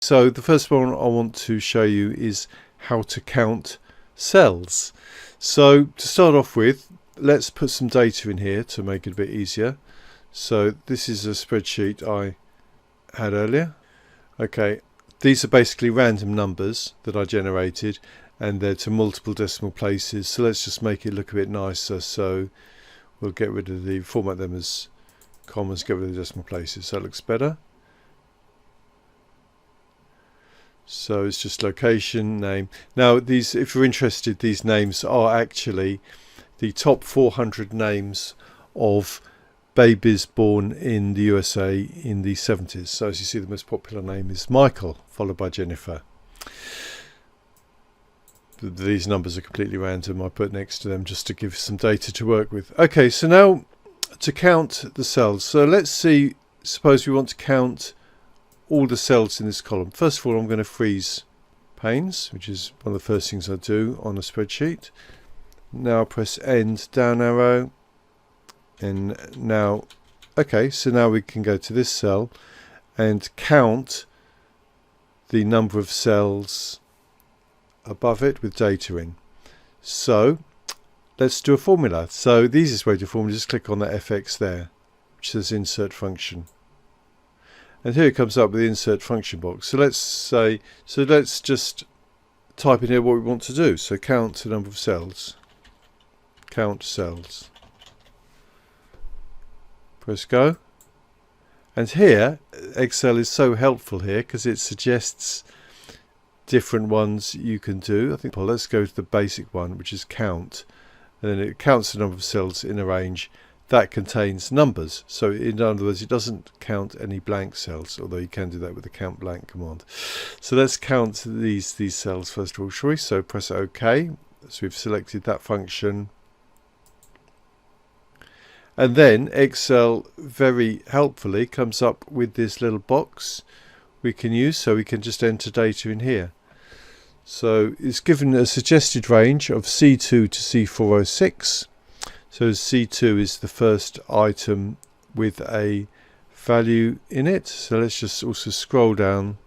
So the first one I want to show you is how to count cells. So to start off with, let's put some data in here to make it a bit easier. So this is a spreadsheet I had earlier. Okay, these are basically random numbers that I generated, and they're to multiple decimal places. So let's just make it look a bit nicer. So we'll get rid of format them as commas, get rid of the decimal places. So that looks better. So it's just location, name. Now these, if you're interested, these names are actually the top 400 names of babies born in the USA in the 70s. So as you see, the most popular name is Michael, followed by Jennifer. These numbers are completely random. I put next to them just to give some data to work with. Okay, so now to count the cells. So let's see, suppose we want to count all the cells in this column. First of all, I'm going to freeze panes, which is one of the first things I do on a spreadsheet. Now I press end, down arrow, and now, okay, so now we can go to this cell and count the number of cells above it with data in. So let's do a formula. So the easiest way to do a formula is just click on the FX there, which says insert function. And here it comes up with the insert function box. So let's say, so let's just type in here what we want to do. So count the number of cells. Count cells. Press go. And here, Excel is so helpful here because it suggests different ones you can do. I think, well, let's go to the basic one, which is count. And then it counts the number of cells in a range that contains numbers. So in other words, it doesn't count any blank cells, although you can do that with the count blank command. So let's count these cells first of all, shall we? So press OK. So we've selected that function. And then Excel very helpfully comes up with this little box we can use, so we can just enter data in here. So it's given a suggested range of C2 to C406. So C2 is the first item with a value in it. So let's just also scroll down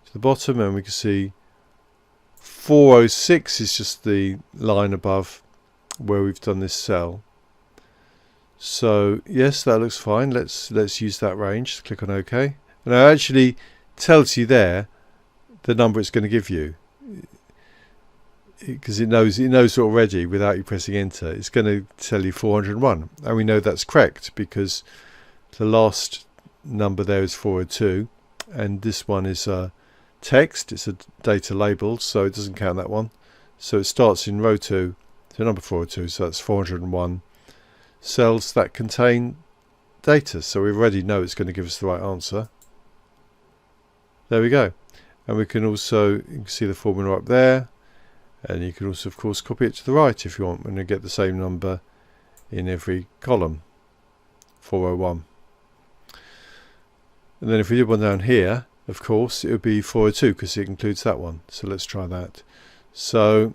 to the bottom and we can see 406 is just the line above where we've done this cell. So yes, that looks fine. Let's use that range. Click on OK. And it actually tells you there the number it's going to give you, because it knows already without you pressing enter. It's going to tell you 401, and we know that's correct because the last number there is 402, and this one is text. It's a data label, so it doesn't count that one. So it starts in row 2, so number 402, so that's 401 cells that contain data. So we already know it's going to give us the right answer. There we go. And we can also, you can see the formula up there. And you can also, of course, copy it to the right if you want, and you get the same number in every column, 401. And then if we did one down here, of course, it would be 402 because it includes that one. So let's try that. So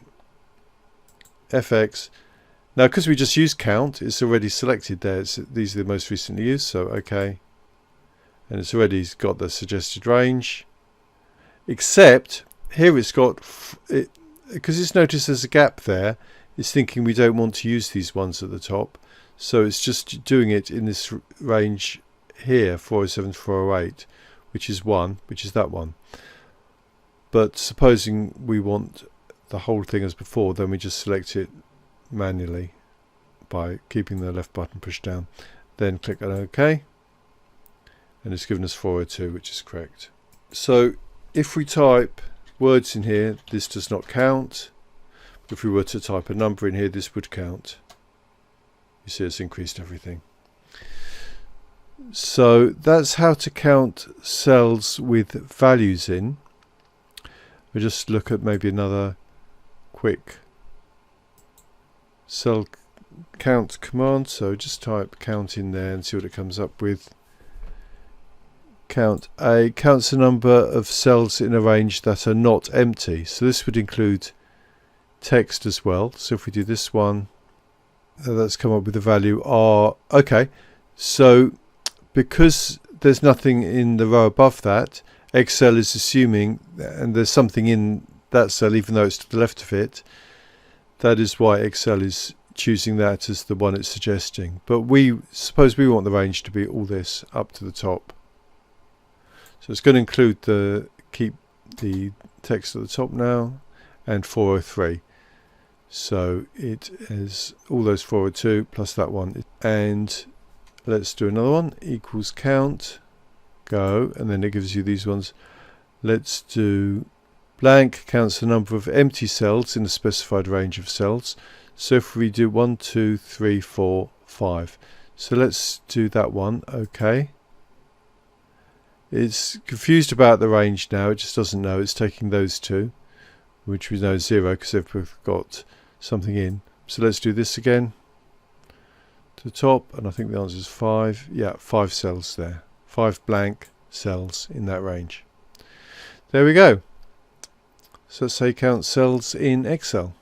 FX. Now, because we just used count, it's already selected there. These are the most recently used, so OK. And it's already got the suggested range. Except here it's got because it's noticed there's a gap there, it's thinking we don't want to use these ones at the top, so it's just doing it in this range here, 407 to 408, which is 1, which is that one. But supposing we want the whole thing as before, then we just select it manually by keeping the left button pushed down, then click on OK, and it's given us 402, which is correct. So if we type words in here, this does not count. If we were to type a number in here, this would count. You see it's increased everything. So that's how to count cells with values in. We'll just look at maybe another quick cell count command. So just type count in there and see what it comes up with. Count A counts the number of cells in a range that are not empty. So this would include text as well. So if we do this one, that's come up with the value R. Okay, so because there's nothing in the row above that, Excel is assuming, and there's something in that cell even though it's to the left of it. That is why Excel is choosing that as the one it's suggesting. But we suppose we want the range to be all this up to the top. So it's going to include keep the text at the top now, and 403. So it is all those 402 plus that one. And let's do another one. Equals count, go, and then it gives you these ones. Let's do blank counts the number of empty cells in a specified range of cells. So if we do 1, 2, 3, 4, 5. So let's do that one. Okay. It's confused about the range now. It just doesn't know. It's taking those two, which we know is 0 because they've both got something in. So let's do this again to the top, and I think the answer is 5. Yeah, 5 cells there. 5 blank cells in that range. There we go. So let's say count cells in Excel.